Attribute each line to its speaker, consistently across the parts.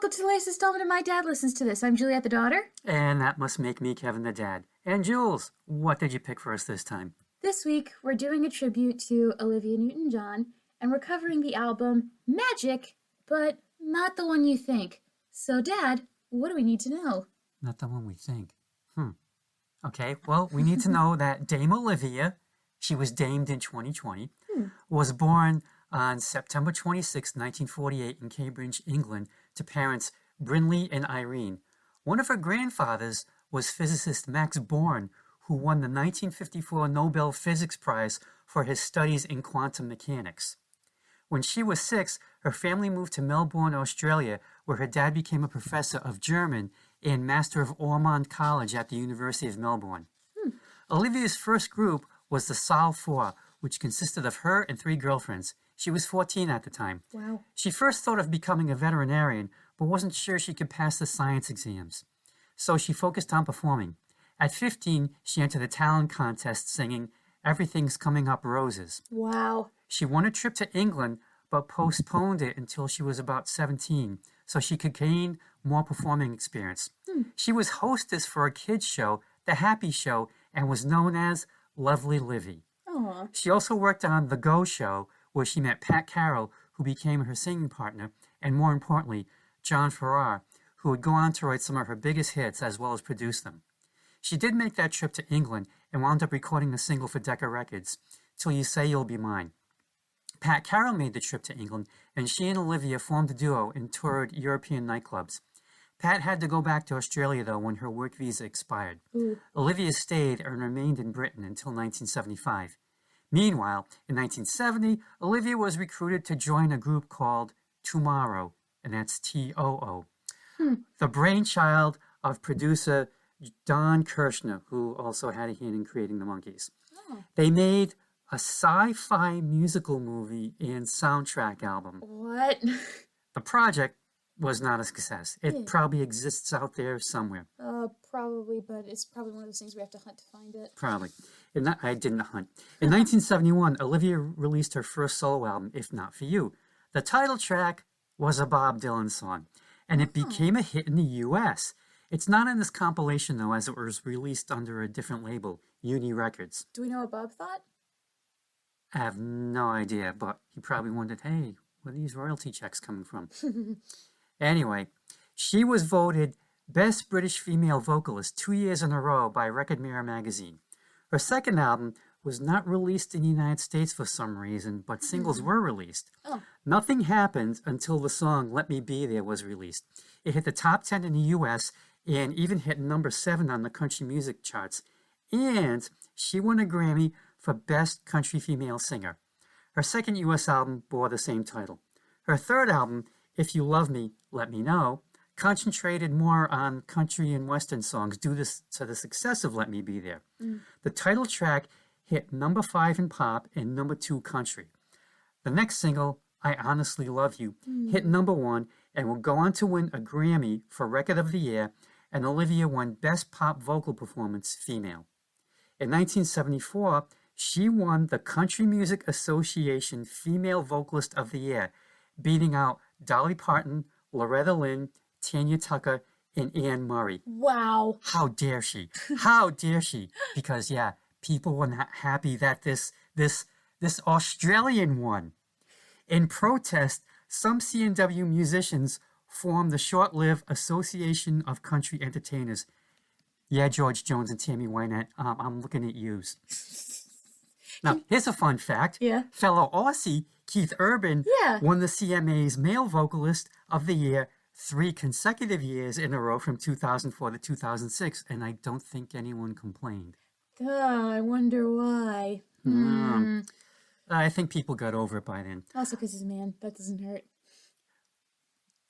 Speaker 1: welcome to the latest installment of My Dad Listens to This. I'm Juliet, the daughter.
Speaker 2: And that must make me Kevin, the dad. And Jules, what did you pick for us this time?
Speaker 1: This week, we're doing a tribute to Olivia Newton John, and we're covering the album Magic, but not the one you think. So, Dad, what do we need to know?
Speaker 2: Not the one we think. Okay, well, we need to know that Dame Olivia, she was damed in 2020, was born on September 26, 1948 in Cambridge, England, to parents Brinley and Irene. One of her grandfathers was physicist Max Born, who won the 1954 Nobel Physics Prize for his studies in quantum mechanics. When she was 6, her family moved to Melbourne, Australia, where her dad became a professor of German and Master of Ormond College at the University of Melbourne. Olivia's first group was the Saal 4, which consisted of her and 3 girlfriends. She was 14 at the time.
Speaker 1: Wow.
Speaker 2: She first thought of becoming a veterinarian, but wasn't sure she could pass the science exams. So she focused on performing. At 15, she entered a talent contest singing Everything's Coming Up Roses.
Speaker 1: Wow.
Speaker 2: She won a trip to England, but postponed it until she was about 17, so she could gain more performing experience. She was hostess for a kids' show, The Happy Show, and was known as Lovely Livy.
Speaker 1: Aw.
Speaker 2: She also worked on The Go Show, where she met Pat Carroll, who became her singing partner, and more importantly, John Farrar, who would go on to write some of her biggest hits as well as produce them. She did make that trip to England and wound up recording the single for Decca Records, Till You Say You'll Be Mine. Pat Carroll made the trip to England, and she and Olivia formed a duo and toured European nightclubs. Pat had to go back to Australia, though, when her work visa expired. Olivia stayed and remained in Britain until 1975. Meanwhile, in 1970, Olivia was recruited to join a group called Tomorrow, and that's T-O-O. The brainchild of producer Don Kirshner, who also had a hand in creating the Monkees. They made a sci-fi musical movie and soundtrack album.
Speaker 1: What?
Speaker 2: The project was not a success. It probably exists out there somewhere.
Speaker 1: Probably, but it's probably one of those things we have to hunt to find it.
Speaker 2: Probably. I didn't hunt. In 1971, Olivia released her first solo album, If Not For You. The title track was a Bob Dylan song, and it became a hit in the U.S. It's not in this compilation, though, as it was released under a different label, Uni Records.
Speaker 1: Do we know what Bob thought?
Speaker 2: I have no idea, but he probably wondered, hey, where are these royalty checks coming from? Anyway, she was voted Best British Female Vocalist 2 years in a row by Record Mirror magazine. Her second album was not released in the United States for some reason, but singles were released. Nothing happened until the song Let Me Be There was released. It hit the top 10 in the U.S. and even hit number 7 on the country music charts. And she won a Grammy for Best Country Female Singer. Her second U.S. album bore the same title. Her third album, If You Love Me, Let Me Know, concentrated more on country and western songs due to the success of Let Me Be There. The title track hit number 5 in pop and number 2 country. The next single, I Honestly Love You, hit number 1 and will go on to win a Grammy for Record of the Year, and Olivia won Best Pop Vocal Performance Female. In 1974, she won the Country Music Association Female Vocalist of the Year, beating out Dolly Parton, Loretta Lynn, Tanya Tucker, and Anne Murray.
Speaker 1: Wow.
Speaker 2: How dare she? How dare she? Because, yeah, people were not happy that this Australian won. In protest, some C&W musicians formed the short-lived Association of Country Entertainers. Yeah, George Jones and Tammy Wynette, I'm looking at yous. Now, here's a fun fact.
Speaker 1: Yeah.
Speaker 2: Fellow Aussie Keith Urban won the CMA's Male Vocalist of the Year 3 consecutive years in a row from 2004 to 2006, and I don't think anyone complained.
Speaker 1: I wonder why.
Speaker 2: I think people got over it by then.
Speaker 1: Also because he's a man. That doesn't hurt.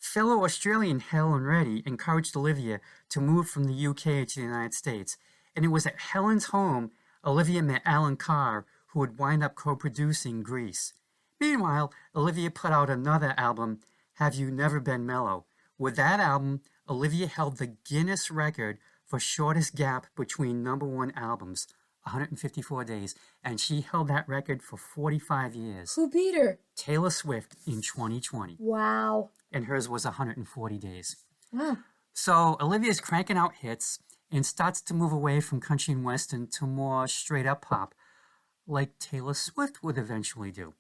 Speaker 2: Fellow Australian Helen Reddy encouraged Olivia to move from the UK to the United States, and it was at Helen's home Olivia met Alan Carr, who would wind up co-producing Grease. Meanwhile, Olivia put out another album, Have You Never Been Mellow? With that album, Olivia held the Guinness record for shortest gap between number 1 albums, 154 days, and she held that record for 45 years.
Speaker 1: Who beat her?
Speaker 2: Taylor Swift in 2020.
Speaker 1: Wow.
Speaker 2: and hers was 140 days.
Speaker 1: Wow.
Speaker 2: So Olivia's cranking out hits and starts to move away from country and western to more straight up pop, like Taylor Swift would eventually do.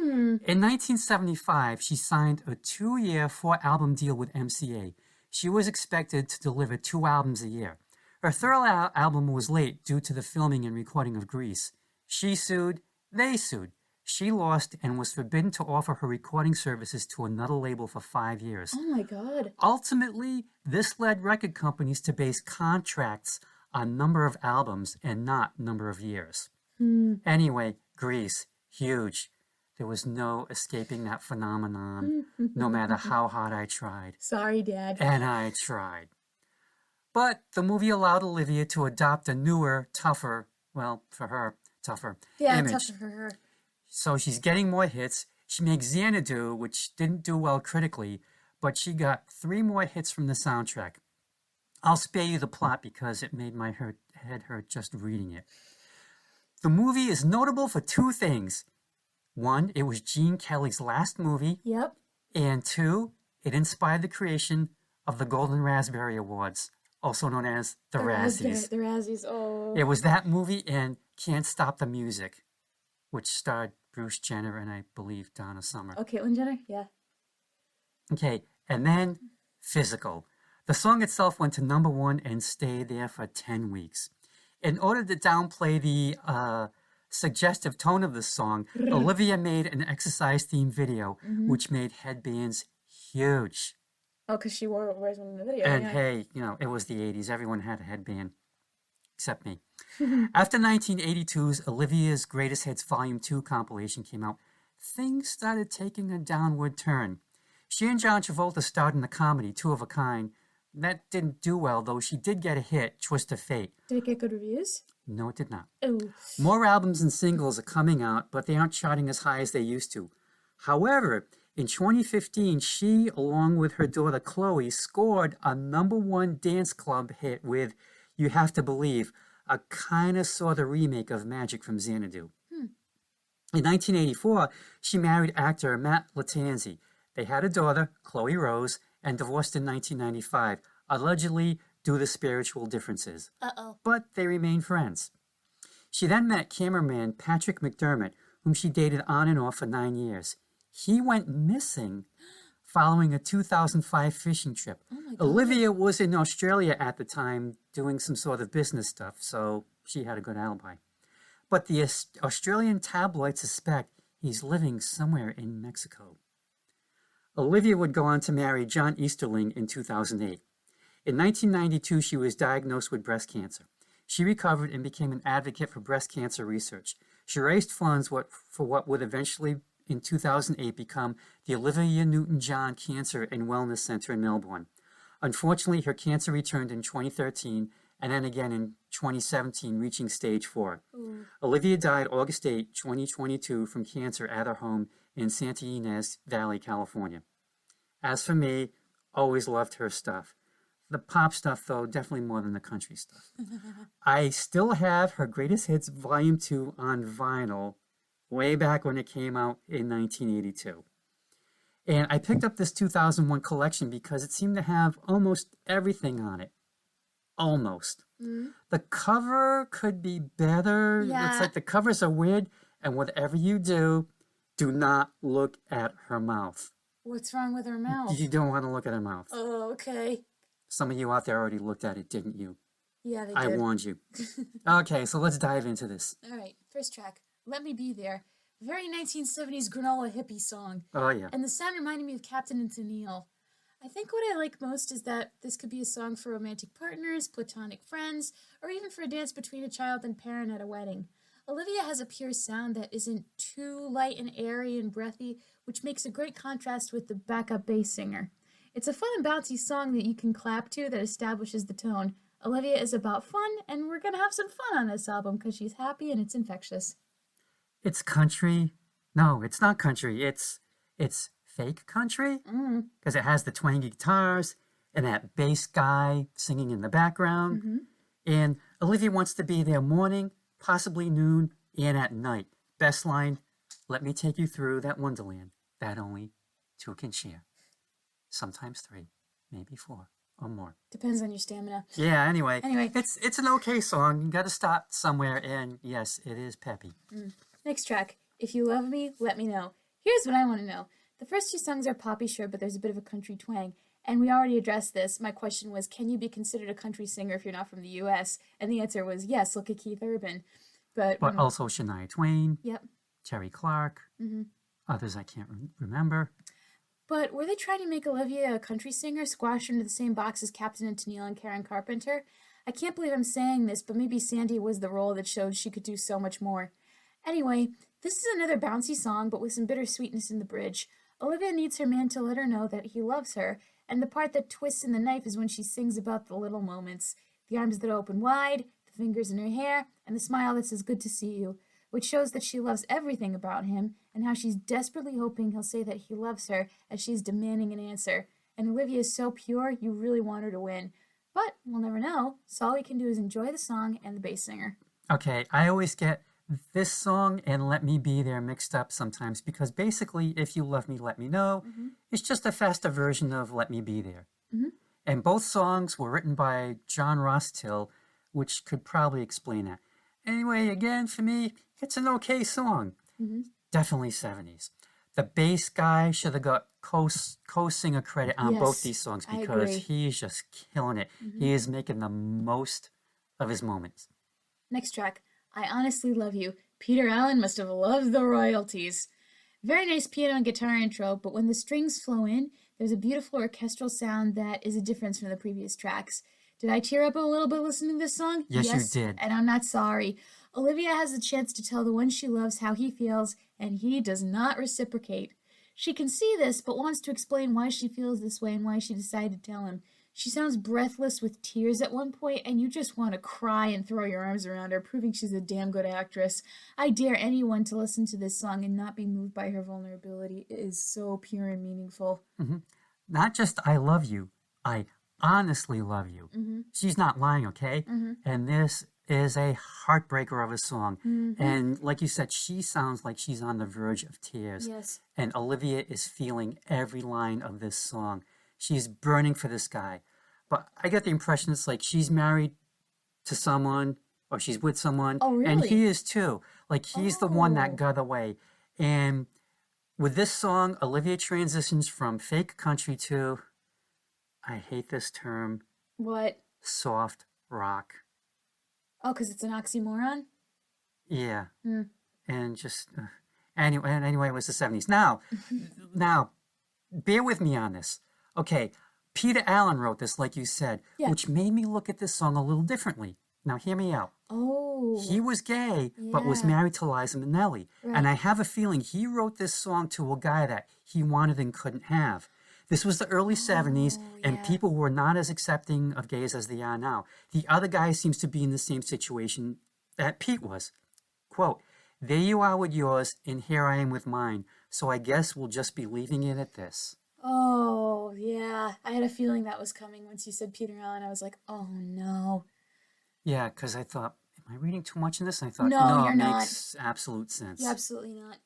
Speaker 2: In 1975, she signed a 2-year, 4-album deal with MCA. She was expected to deliver 2 albums a year. Her third album was late due to the filming and recording of Grease. She sued, they sued. She lost and was forbidden to offer her recording services to another label for 5 years.
Speaker 1: Oh my God.
Speaker 2: Ultimately, this led record companies to base contracts on number of albums and not number of years. Anyway, Grease, huge. There was no escaping that phenomenon, no matter how hard I tried.
Speaker 1: Sorry, Dad.
Speaker 2: And I tried. But the movie allowed Olivia to adopt a newer, tougher, well, for her, tougher image.
Speaker 1: Tougher for her.
Speaker 2: So she's getting more hits. She makes Xanadu, which didn't do well critically, but she got 3 more hits from the soundtrack. I'll spare you the plot because it made my head hurt just reading it. The movie is notable for 2 things. 1, it was Gene Kelly's last movie.
Speaker 1: Yep.
Speaker 2: And 2, it inspired the creation of the Golden Raspberry Awards, also known as the Razzies.
Speaker 1: The Razzies, oh.
Speaker 2: It was that movie and Can't Stop the Music, which starred Bruce Jenner and I believe Donna Summer.
Speaker 1: Oh, Caitlyn Jenner? Yeah.
Speaker 2: Okay, and then Physical. The song itself went to number 1 and stayed there for 10 weeks. In order to downplay the suggestive tone of the song, Olivia made an exercise-themed video, which made headbands huge.
Speaker 1: Oh, because she wears one in the video.
Speaker 2: And hey, it was the 80s. Everyone had a headband, except me. After 1982's Olivia's Greatest Hits Volume 2 compilation came out, things started taking a downward turn. She and John Travolta starred in the comedy Two of a Kind. That didn't do well, though she did get a hit, Twist of Fate.
Speaker 1: Did it get good reviews?
Speaker 2: No, it did not.
Speaker 1: Oh.
Speaker 2: More albums and singles are coming out, but they aren't charting as high as they used to. However, in 2015, she, along with her daughter Chloe, scored a number 1 dance club hit with You Have to Believe, a kind of sort of remake of Magic from Xanadu. In 1984, she married actor Matt Latanzi. They had a daughter, Chloe Rose, and divorced in 1995, allegedly due to spiritual differences.
Speaker 1: Uh-oh.
Speaker 2: But they remained friends. She then met cameraman Patrick McDermott, whom she dated on and off for 9 years. He went missing following a 2005 fishing trip.
Speaker 1: Oh my God.
Speaker 2: Olivia was in Australia at the time doing some sort of business stuff, so she had a good alibi. But the Australian tabloids suspect he's living somewhere in Mexico. Olivia would go on to marry John Easterling in 2008. In 1992, she was diagnosed with breast cancer. She recovered and became an advocate for breast cancer research. She raised funds for what would eventually, in 2008, become the Olivia Newton John Cancer and Wellness Center in Melbourne. Unfortunately, her cancer returned in 2013 and then again in 2017, reaching stage 4.
Speaker 1: Ooh.
Speaker 2: Olivia died August 8, 2022, from cancer at her home in Santa Ynez Valley, California. As for me, always loved her stuff. The pop stuff, though, definitely more than the country stuff. I still have her Greatest Hits Volume 2 on vinyl way back when it came out in 1982. And I picked up this 2001 collection because it seemed to have almost everything on it. Almost. The cover could be better.
Speaker 1: Yeah.
Speaker 2: It's like the covers are weird, and whatever you do not look at her mouth.
Speaker 1: What's wrong with her mouth?
Speaker 2: You don't want to look at her mouth.
Speaker 1: Oh, okay.
Speaker 2: Some of you out there already looked at it, didn't you?
Speaker 1: Yeah, they
Speaker 2: I
Speaker 1: did.
Speaker 2: warned you. Okay, so let's dive into this.
Speaker 1: All right, first track, Let Me Be There. Very 1970s granola hippie song.
Speaker 2: Oh, yeah.
Speaker 1: And the sound reminded me of Captain and Tennille. I think what I like most is that this could be a song for romantic partners, platonic friends, or even for a dance between a child and parent at a wedding. Olivia has a pure sound that isn't too light and airy and breathy, which makes a great contrast with the backup bass singer. It's a fun and bouncy song that you can clap to that establishes the tone. Olivia is about fun, and we're going to have some fun on this album because she's happy and it's infectious.
Speaker 2: It's country. No, it's not country. It's fake country because it has the twangy guitars and that bass guy singing in the background. And Olivia wants to be there morning, possibly noon, and at night. Best line, let me take you through that wonderland that only two can share. sometimes 3, maybe 4 or more.
Speaker 1: Depends on your stamina.
Speaker 2: Yeah, anyway,
Speaker 1: Anyway.
Speaker 2: it's an okay song. You got to stop somewhere, and yes, it is peppy.
Speaker 1: Next track. If you love me, let me know. Here's what I want to know. The first 2 songs are poppy, sure, but there's a bit of a country twang. And we already addressed this. My question was, can you be considered a country singer if you're not from the U.S.? And the answer was yes, look at Keith Urban. But
Speaker 2: also Shania Twain,
Speaker 1: yep.
Speaker 2: Terry Clark, others I can't remember.
Speaker 1: But were they trying to make Olivia a country singer, squashed into the same box as Captain and Tennille and Karen Carpenter? I can't believe I'm saying this, but maybe Sandy was the role that showed she could do so much more. Anyway, this is another bouncy song, but with some bittersweetness in the bridge. Olivia needs her man to let her know that he loves her, and the part that twists in the knife is when she sings about the little moments. The arms that open wide, the fingers in her hair, and the smile that says, good to see you, which shows that she loves everything about him, and how she's desperately hoping he'll say that he loves her as she's demanding an answer. And Olivia is so pure, you really want her to win. But we'll never know, so all we can do is enjoy the song and the bass singer.
Speaker 2: Okay, I always get this song and Let Me Be There mixed up sometimes because basically, If You Love Me, Let Me Know, it's just a faster version of Let Me Be There. And both songs were written by John Rostill, which could probably explain that. Anyway, again, for me, it's an okay song. Definitely 70s. The bass guy should have got co-singer credit on both these songs because he's just killing it. He is making the most of his moments.
Speaker 1: Next track, I Honestly Love You. Peter Allen must have loved the royalties. Very nice piano and guitar intro, but when the strings flow in, there's a beautiful orchestral sound that is a difference from the previous tracks. Did I tear up a little bit listening to this song?
Speaker 2: Yes, you did.
Speaker 1: And I'm not sorry. Olivia has the chance to tell the one she loves how he feels, and he does not reciprocate. She can see this, but wants to explain why she feels this way and why she decided to tell him. She sounds breathless with tears at one point, and you just want to cry and throw your arms around her, proving she's a damn good actress. I dare anyone to listen to this song and not be moved by her vulnerability. It is so pure and meaningful.
Speaker 2: Not just I love you, I honestly love you. She's not lying, okay? And this is a heartbreaker of a song. And like you said, she sounds like she's on the verge of tears.
Speaker 1: Yes.
Speaker 2: And Olivia is feeling every line of this song. She's burning for this guy. But I get the impression it's like she's married to someone or she's with someone.
Speaker 1: Oh, really?
Speaker 2: And he is too. Like he's the one that got away. And with this song, Olivia transitions from fake country to, I hate this term.
Speaker 1: What?
Speaker 2: Soft rock.
Speaker 1: Oh, because it's an oxymoron?
Speaker 2: Yeah. And just, anyway, it was the 70s. Now, bear with me on this. Okay, Peter Allen wrote this, like you said, which made me look at this song a little differently. Now, hear me out.
Speaker 1: Oh.
Speaker 2: He was gay, but was married to Liza Minnelli.
Speaker 1: Right.
Speaker 2: And I have a feeling he wrote this song to a guy that he wanted and couldn't have. This was the early 70s, and people were not as accepting of gays as they are now. The other guy seems to be in the same situation that Pete was. Quote, there you are with yours, and here I am with mine, so I guess we'll just be leaving it at this.
Speaker 1: Oh, yeah. I had a feeling that was coming once you said Peter Allen. I was like, oh, no.
Speaker 2: Yeah, because I thought, am I reading too much in this? And I thought,
Speaker 1: no,
Speaker 2: it makes absolute sense.
Speaker 1: Yeah, absolutely not.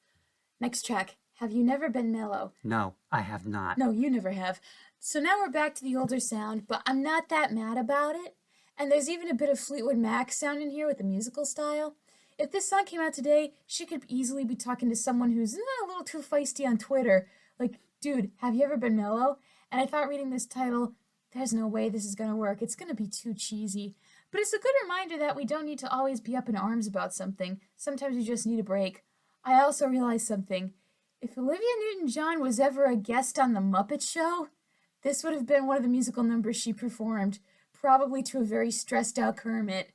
Speaker 1: Next track. Have you never been mellow?
Speaker 2: No, I have not.
Speaker 1: No, you never have. So now we're back to the older sound, but I'm not that mad about it. And there's even a bit of Fleetwood Mac sound in here with the musical style. If this song came out today, she could easily be talking to someone who's a little too feisty on Twitter. Like, dude, have you ever been mellow? And I thought reading this title, there's no way this is going to work. It's going to be too cheesy. But it's a good reminder that we don't need to always be up in arms about something. Sometimes we just need a break. I also realized something. If Olivia Newton John was ever a guest on The Muppet Show, this would have been one of the musical numbers she performed, probably to a very stressed out Kermit.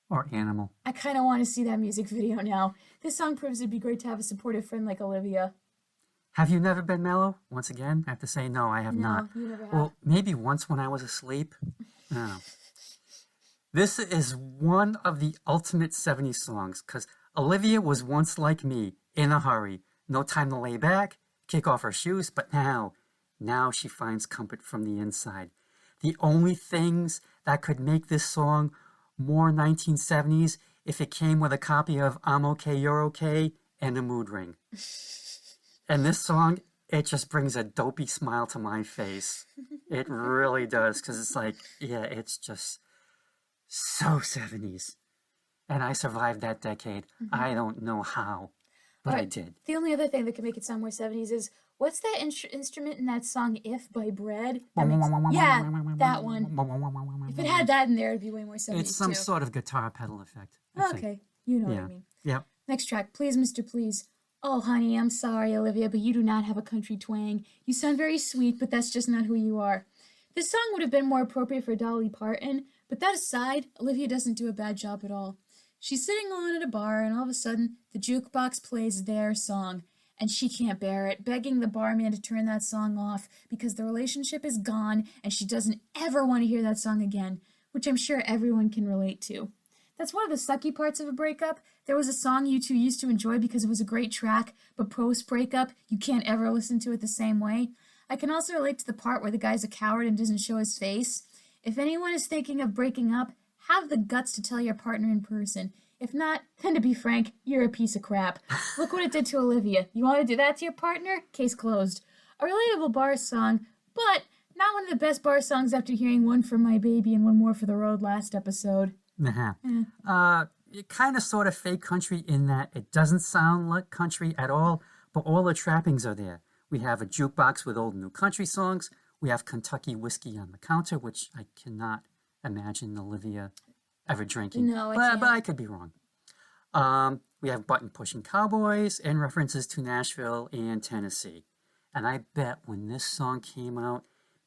Speaker 2: Or Animal.
Speaker 1: I kind of want to see that music video now. This song proves it'd be great to have a supportive friend like Olivia.
Speaker 2: Have you never been mellow? Once again, I have to say no, I have not.
Speaker 1: No, you never have.
Speaker 2: Well, maybe once when I was asleep. I don't know. This is one of the ultimate 70s songs, because Olivia was once like me, in a hurry. No time to lay back, kick off her shoes, but now she finds comfort from the inside. The only things that could make this song more 1970s if it came with a copy of I'm Okay, You're Okay and a mood ring. And this song it just brings a dopey smile to my face. It really does, because it's like, yeah, it's just so 70s. And I survived that decade. I don't know how, but I did.
Speaker 1: The only other thing that can make it sound more 70s is, what's that instrument in that song If by Bread? Yeah, that one. If it had that in there, it'd be way more 70s
Speaker 2: It's some
Speaker 1: too.
Speaker 2: sort of guitar pedal effect. I think.
Speaker 1: Okay, you know what I mean.
Speaker 2: Yep.
Speaker 1: Next track, Please Mr. Please. Oh, honey, I'm sorry, Olivia, but you do not have a country twang. You sound very sweet, but that's just not who you are. This song would have been more appropriate for Dolly Parton, but that aside, Olivia doesn't do a bad job at all. She's sitting alone at a bar, and all of a sudden, the jukebox plays their song, and she can't bear it, begging the barman to turn that song off because the relationship is gone, and she doesn't ever want to hear that song again, which I'm sure everyone can relate to. That's one of the sucky parts of a breakup. There was a song you two used to enjoy because it was a great track, but post-breakup, you can't ever listen to it the same way. I can also relate to the part where the guy's a coward and doesn't show his face. If anyone is thinking of breaking up, have the guts to tell your partner in person. If not, then to be frank, you're a piece of crap. Look what it did to Olivia. You want to do that to your partner? Case closed. A relatable bar song, but not one of the best bar songs after hearing One for My Baby and One More for the Road last episode.
Speaker 2: Kind of sort of fake country in that it doesn't sound like country at all, but all the trappings are there. We have a jukebox with old and new country songs. We have Kentucky whiskey on the counter, which I cannot imagine Olivia ever drinking.
Speaker 1: No, I can't.
Speaker 2: But I could be wrong. We have button-pushing cowboys and references to Nashville and Tennessee. And I bet when this song came out,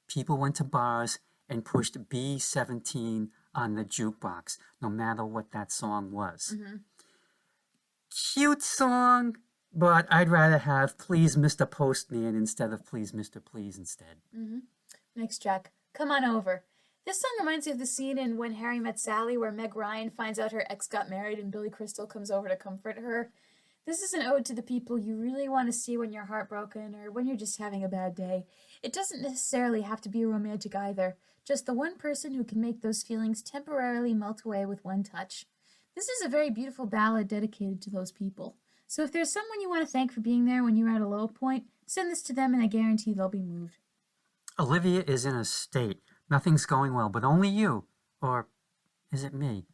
Speaker 2: people went to bars and pushed B17 on the jukebox, no matter what that song was. Cute song, but I'd rather have Please Mr. Postman instead of Please Mr. Please instead.
Speaker 1: Next track, Come On Over. This song reminds me of the scene in When Harry Met Sally where Meg Ryan finds out her ex got married and Billy Crystal comes over to comfort her. This is an ode to the people you really want to see when you're heartbroken or when you're just having a bad day. It doesn't necessarily have to be romantic either, just the one person who can make those feelings temporarily melt away with one touch. This is a very beautiful ballad dedicated to those people. So if there's someone you want to thank for being there when you're at a low point, send this to them and I guarantee they'll be moved.
Speaker 2: Olivia is in a state. Nothing's going well, but only you, or is it me,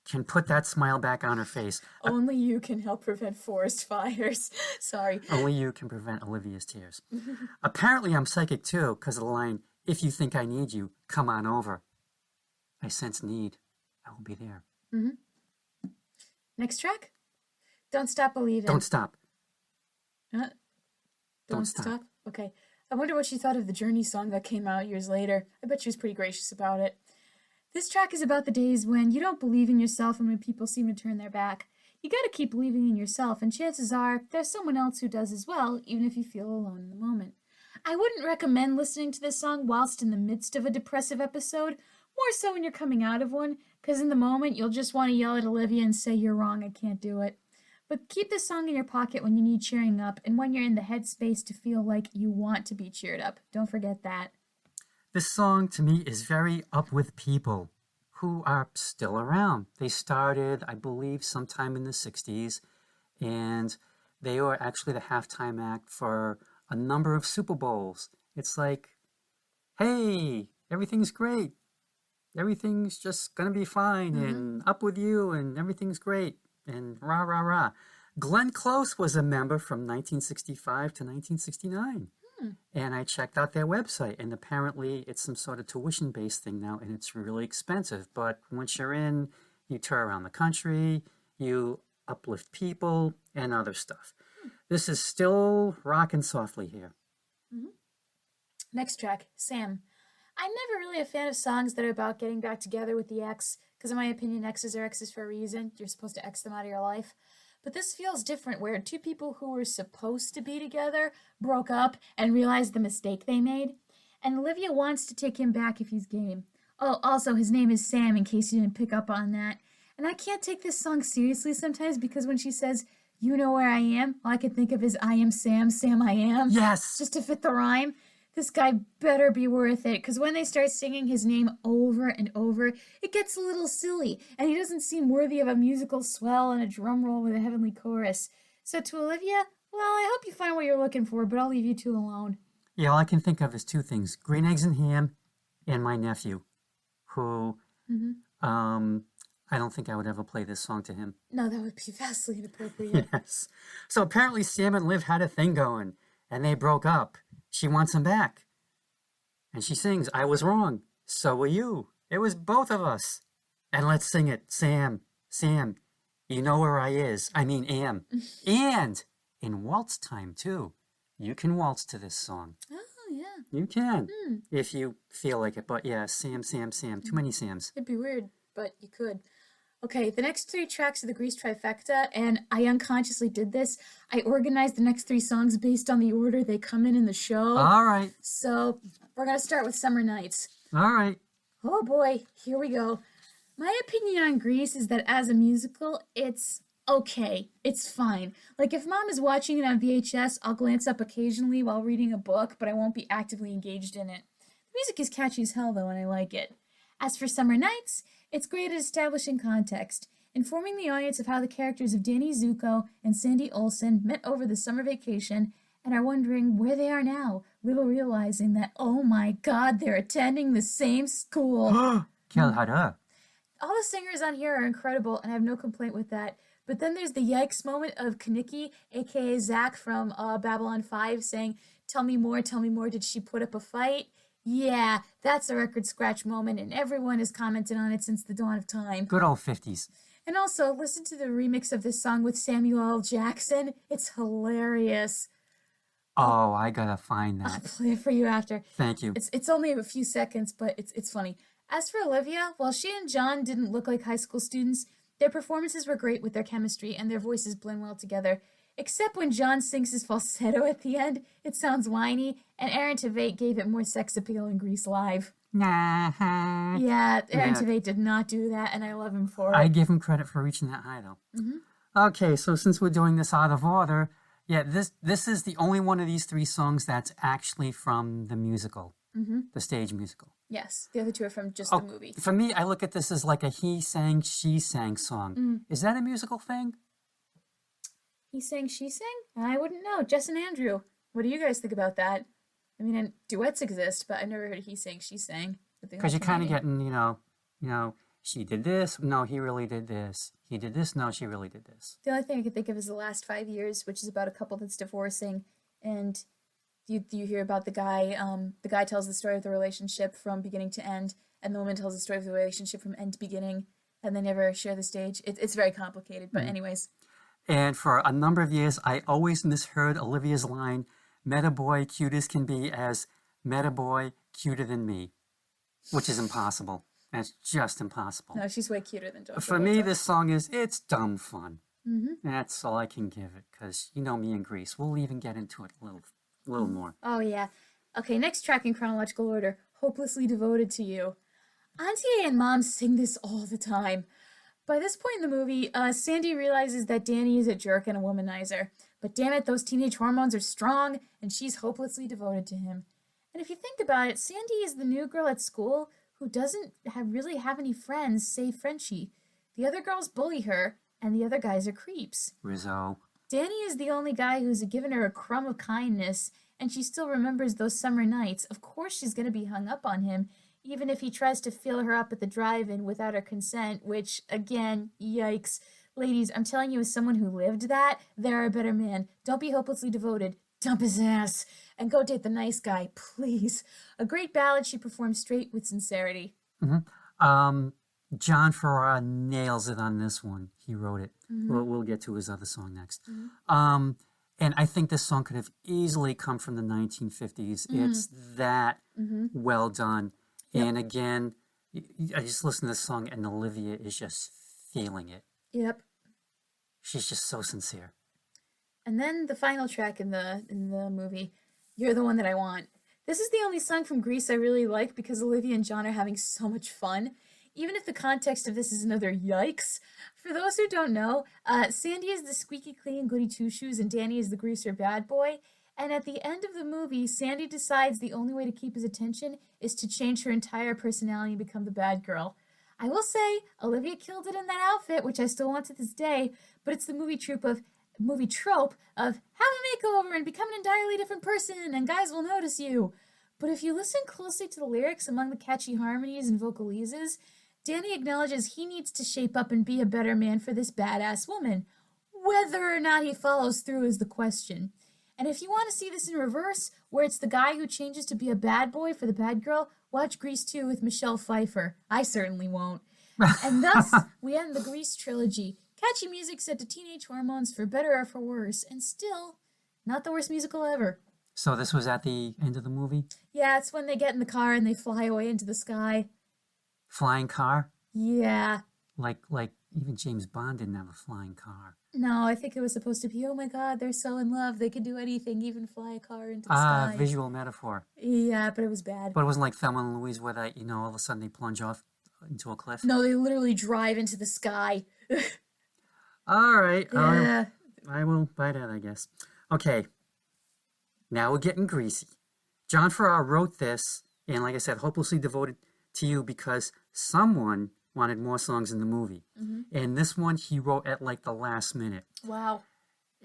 Speaker 2: can put that smile back on her face.
Speaker 1: Only you can help prevent forest fires. Sorry.
Speaker 2: Only you can prevent Olivia's tears. Apparently I'm psychic too, because of the line, if you think I need you, come on over. I sense need. I will be there.
Speaker 1: Next track? Don't Stop Believing.
Speaker 2: Don't stop.
Speaker 1: Don't stop? Okay. I wonder what she thought of the Journey song that came out years later. I bet she was pretty gracious about it. This track is about the days when you don't believe in yourself and when people seem to turn their back. You gotta keep believing in yourself, and chances are there's someone else who does as well, even if you feel alone in the moment. I wouldn't recommend listening to this song whilst in the midst of a depressive episode, more so when you're coming out of one, because in the moment you'll just want to yell at Olivia and say you're wrong, I can't do it. But keep this song in your pocket when you need cheering up and when you're in the headspace to feel like you want to be cheered up. Don't forget that.
Speaker 2: This song to me is very up with people who are still around. They started, I believe, sometime in the 60s, and they were actually the halftime act for a number of Super Bowls. It's like, hey, everything's great. Everything's just going to be fine, and up with you, and everything's great, and rah, rah, rah. Glenn Close was a member from 1965 to 1969. And I checked out their website, and apparently it's some sort of tuition-based thing now, and it's really expensive. But once you're in, you tour around the country, you uplift people, and other stuff. This is still rocking softly here.
Speaker 1: Next track, Sam. I'm never really a fan of songs that are about getting back together with the ex, because in my opinion, exes are exes for a reason. You're supposed to X them out of your life. But this feels different, where two people who were supposed to be together broke up and realized the mistake they made. And Olivia wants to take him back if he's game. Oh, also, his name is Sam, in case you didn't pick up on that. And I can't take this song seriously sometimes, because when she says, you know where I am, all I can think of is I am Sam, Sam I am.
Speaker 2: Yes!
Speaker 1: Just to fit the rhyme. This guy better be worth it, because when they start singing his name over and over, it gets a little silly, and he doesn't seem worthy of a musical swell and a drum roll with a heavenly chorus. So to Olivia, Well, I hope you find what you're looking for, but I'll leave you two alone.
Speaker 2: Yeah, all I can think of is two things: green eggs and ham, and my nephew, who I don't think I would ever play this song to him.
Speaker 1: No, that would be vastly inappropriate.
Speaker 2: Yes. So apparently Sam and Liv had a thing going, and they broke up. She wants him back. And she sings, I was wrong. So were you. It was both of us. And let's sing it. Sam, you know where I am. And in waltz time, too. You can waltz to this song.
Speaker 1: Oh, yeah.
Speaker 2: You can, if you feel like it. But yeah, Sam. Too many Sams.
Speaker 1: It'd be weird, but you could. Okay, the next three tracks are the Grease trifecta, and I unconsciously did this. I organized the next three songs based on the order they come in the show.
Speaker 2: All right.
Speaker 1: So we're going to start with Summer Nights.
Speaker 2: All right.
Speaker 1: Oh boy, here we go. My opinion on Grease is that as a musical, it's okay. It's fine. Like if mom is watching it on VHS, I'll glance up occasionally while reading a book, but I won't be actively engaged in it. The music is catchy as hell though, and I like it. As for Summer Nights, it's great at establishing context, informing the audience of how the characters of Danny Zuko and Sandy Olsen met over the summer vacation and are wondering where they are now, little realizing that, oh my god, they're attending the same school.
Speaker 2: Kill Hada.
Speaker 1: All the singers on here are incredible, and I have no complaint with that. But then there's the yikes moment of Kaniki, aka Zach from Babylon 5, saying, tell me more, did she put up a fight? Yeah, that's a record scratch moment, and everyone has commented on it since the dawn of time.
Speaker 2: Good old 50s.
Speaker 1: And also, listen to the remix of this song with Samuel L. Jackson. It's hilarious.
Speaker 2: Oh, I gotta find
Speaker 1: I'll
Speaker 2: that.
Speaker 1: play it for you after.
Speaker 2: Thank you.
Speaker 1: It's only a few seconds, but it's funny. As for Olivia, while she and John didn't look like high school students, their performances were great with their chemistry, and their voices blend well together. Except when John sings his falsetto at the end, it sounds whiny, and Aaron Tveit gave it more sex appeal in Grease Live.
Speaker 2: Nah.
Speaker 1: Yeah, Aaron Tveit did not do that, and I love him for it.
Speaker 2: I give him credit for reaching that high, though. Okay, so since we're doing this out of order, yeah, this is the only one of these three songs that's actually from the musical, the stage musical.
Speaker 1: Yes, the other two are from just the movie.
Speaker 2: For me, I look at this as like a he sang, she sang song. Is that a musical thing?
Speaker 1: He sang, she sang? I wouldn't know. Jess and Andrew, what do you guys think about that? I mean, and duets exist, but I've never heard he sang, she sang.
Speaker 2: Because you're kind of getting, you know, she did this. No, he really did this. He did this. No, she really did this.
Speaker 1: The only thing I can think of is the last 5 years, which is about a couple that's divorcing, and you hear about the guy. The guy tells the story of the relationship from beginning to end, and the woman tells the story of the relationship from end to beginning, and they never share the stage. It's very complicated, but anyways.
Speaker 2: And for a number of years, I always misheard Olivia's line, "Meta boy cute as can be," as "Meta boy cuter than me," which is impossible. That's just impossible.
Speaker 1: No, she's way cuter than Joshua.
Speaker 2: For me, this song it's dumb fun. That's all I can give it, because you know me and Grease. We'll even get into it a little more.
Speaker 1: Oh, yeah. Okay, next track in chronological order, Hopelessly Devoted to You. Auntie and Mom sing this all the time. By this point in the movie, Sandy realizes that Danny is a jerk and a womanizer. But damn it, those teenage hormones are strong, and she's hopelessly devoted to him. And if you think about it, Sandy is the new girl at school who doesn't really have any friends, save Frenchie. The other girls bully her, and the other guys are creeps.
Speaker 2: Rizzo.
Speaker 1: Danny is the only guy who's given her a crumb of kindness, and she still remembers those summer nights. Of course she's going to be hung up on him, even if he tries to fill her up at the drive-in without her consent, which, again, yikes. Ladies, I'm telling you as someone who lived that, there are a better man. Don't be hopelessly devoted. Dump his ass. And go date the nice guy, please. A great ballad she performs straight with sincerity.
Speaker 2: John Ferrara nails it on this one. He wrote it. We'll get to his other song next. And I think this song could have easily come from the 1950s. It's that well done. Yep. And again, I just listen to this song and Olivia is just feeling it.
Speaker 1: Yep.
Speaker 2: She's just so sincere.
Speaker 1: And then the final track in the movie, You're the One That I Want. This is the only song from Grease I really like because Olivia and John are having so much fun. Even if the context of this is another yikes. For those who don't know, Sandy is the squeaky clean goody two-shoes and Danny is the greaser bad boy. And at the end of the movie, Sandy decides the only way to keep his attention is to change her entire personality and become the bad girl. I will say, Olivia killed it in that outfit, which I still want to this day, but it's the movie trope of movie trope of have a makeover and become an entirely different person and guys will notice you. But if you listen closely to the lyrics among the catchy harmonies and vocalises, Danny acknowledges he needs to shape up and be a better man for this badass woman. Whether or not he follows through is the question. And if you want to see this in reverse, where it's the guy who changes to be a bad boy for the bad girl, watch Grease 2 with Michelle Pfeiffer. I certainly won't. And thus, we end the Grease trilogy. Catchy music set to teenage hormones for better or for worse, and still, not the worst musical ever.
Speaker 2: So this was at the end of the movie?
Speaker 1: Yeah, it's when they get in the car and they fly away into the sky.
Speaker 2: Flying car?
Speaker 1: Yeah.
Speaker 2: Like even James Bond didn't have a flying car.
Speaker 1: No, I think it was supposed to be, oh my god, they're so in love, they can do anything, even fly a car into the sky.
Speaker 2: Visual metaphor.
Speaker 1: Yeah, but it was bad.
Speaker 2: But it wasn't like Thelma and Louise where they, all of a sudden they plunge off into a cliff?
Speaker 1: No, they literally drive into the sky.
Speaker 2: All right.
Speaker 1: Yeah.
Speaker 2: I will buy that, I guess. Okay. Now we're getting greasy. John Farrar wrote this, and like I said, hopelessly devoted to you because someone wanted more songs in the movie. Mm-hmm. And this one he wrote at like the last minute.
Speaker 1: Wow.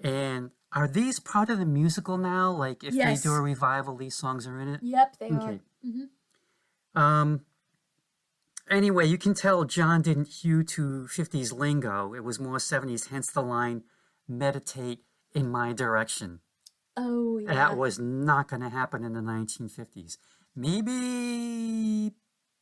Speaker 2: And are these part of the musical now? Like if
Speaker 1: Yes.
Speaker 2: they do a revival, these songs are in it?
Speaker 1: Yep, they are.
Speaker 2: Mm-hmm. Anyway, you can tell John didn't hew to 50s lingo. It was more 70s, hence the line, meditate in my direction.
Speaker 1: Oh, yeah.
Speaker 2: That was not going to happen in the 1950s. Maybe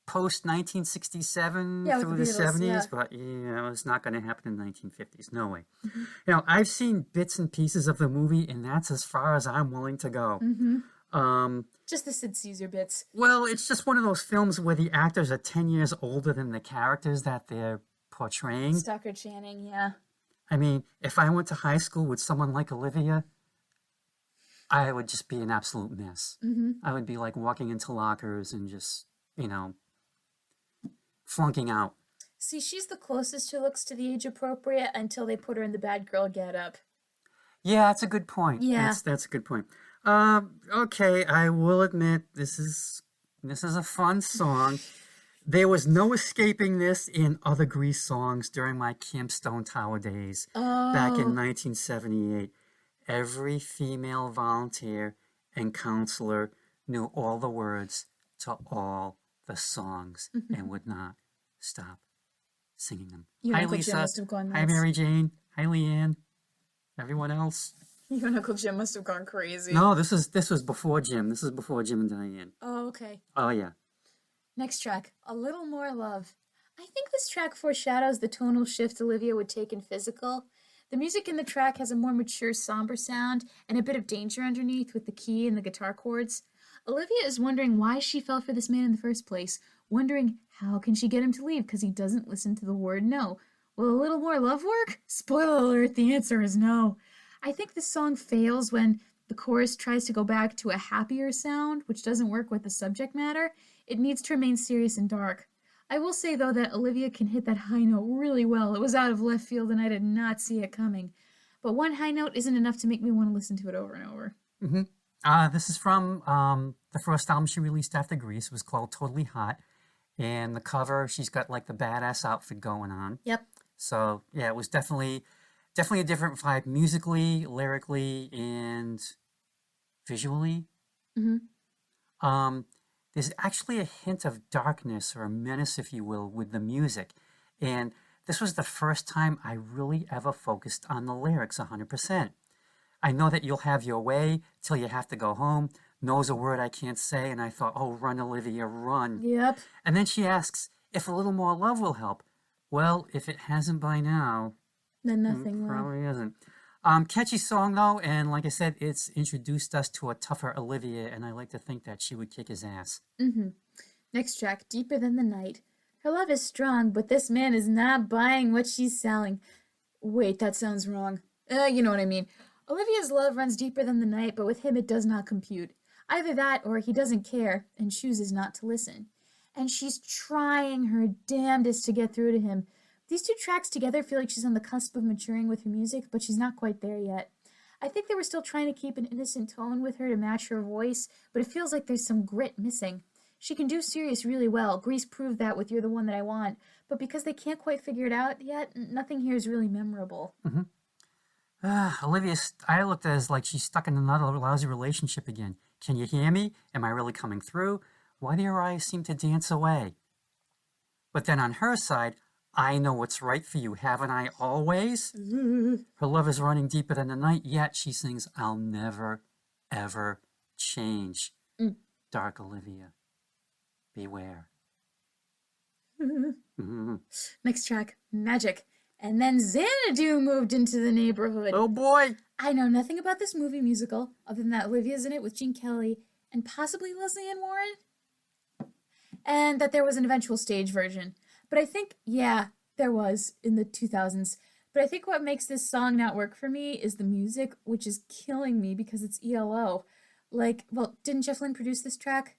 Speaker 2: post 1967 through the
Speaker 1: Beatles,
Speaker 2: 70s, but it was not going to happen in the 1950s. No way. Mm-hmm. I've seen bits and pieces of the movie, and that's as far as I'm willing to go.
Speaker 1: Mm-hmm. Just the Sid Caesar bits.
Speaker 2: Well, it's just one of those films where the actors are 10 years older than the characters that they're portraying.
Speaker 1: Stockard Channing, yeah.
Speaker 2: I mean, if I went to high school with someone like Olivia, I would just be an absolute mess. Mm-hmm. I would be like walking into lockers and just, flunking out.
Speaker 1: See, she's the closest who looks to the age appropriate until they put her in the bad girl getup.
Speaker 2: Yeah, that's a good point.
Speaker 1: Yeah.
Speaker 2: That's a good point. Okay, I will admit this is a fun song. There was no escaping this in other Grease songs during my Camp Stone Tower days back in 1978. Every female volunteer and counselor knew all the words to all the songs and would not stop singing them.
Speaker 1: You
Speaker 2: Hi,
Speaker 1: Uncle
Speaker 2: Lisa.
Speaker 1: Jim must have gone nuts.
Speaker 2: Hi, Mary Jane. Hi, Leanne. Everyone else.
Speaker 1: You and Uncle Jim must have gone crazy.
Speaker 2: No, this was before Jim. This is before Jim and Diane.
Speaker 1: Oh, okay.
Speaker 2: Oh, yeah.
Speaker 1: Next track, A Little More Love. I think this track foreshadows the tonal shift Olivia would take in Physical. The music in the track has a more mature, somber sound and a bit of danger underneath with the key and the guitar chords. Olivia is wondering why she fell for this man in the first place, wondering how can she get him to leave because he doesn't listen to the word no. Will a little more love work? Spoiler alert, the answer is no. I think this song fails when the chorus tries to go back to a happier sound, which doesn't work with the subject matter. It needs to remain serious and dark. I will say, though, that Olivia can hit that high note really well. It was out of left field, and I did not see it coming. But one high note isn't enough to make me want to listen to it over and over.
Speaker 2: Mm-hmm. This is from the first album she released after Grease. It was called Totally Hot. And the cover, she's got like the badass outfit going on.
Speaker 1: Yep.
Speaker 2: So, yeah, it was definitely a different vibe musically, lyrically, and visually. Mm-hmm. There's actually a hint of darkness or a menace, if you will, with the music. And this was the first time I really ever focused on the lyrics 100%. I know that you'll have your way till you have to go home. Knows a word I can't say. And I thought, oh, run, Olivia, run.
Speaker 1: Yep.
Speaker 2: And then she asks if a little more love will help. Well, if it hasn't by now,
Speaker 1: Then nothing will.
Speaker 2: probably isn't. Catchy song, though, and like I said, it's introduced us to a tougher Olivia, and I like to think that she would kick his ass.
Speaker 1: Mm-hmm. Next track, Deeper Than the Night. Her love is strong, but this man is not buying what she's selling. Wait, that sounds wrong. You know what I mean. Olivia's love runs deeper than the night, but with him it does not compute. Either that, or he doesn't care and chooses not to listen. And she's trying her damnedest to get through to him. These two tracks together feel like she's on the cusp of maturing with her music, but she's not quite there yet. I think they were still trying to keep an innocent tone with her to match her voice, but it feels like there's some grit missing. She can do serious really well. Grease proved that with You're the One That I Want, but because they can't quite figure it out yet, nothing here is really memorable.
Speaker 2: Mm-hmm. Olivia, I looked at it as like she's stuck in another lousy relationship again. Can you hear me? Am I really coming through? Why do your eyes seem to dance away? But then on her side, I know what's right for you, haven't I always? Her love is running deeper than the night, yet she sings, I'll never, ever change.
Speaker 1: Mm.
Speaker 2: Dark Olivia, beware.
Speaker 1: Next track, Magic. And then Xanadu moved into the neighborhood.
Speaker 2: Oh boy!
Speaker 1: I know nothing about this movie musical, other than that Olivia's in it with Gene Kelly and possibly Leslie Ann Warren. And that there was an eventual stage version. But I think, yeah, there was in the 2000s. But I think what makes this song not work for me is the music, which is killing me because it's ELO. Like, well, didn't Jeff Lynne produce this track?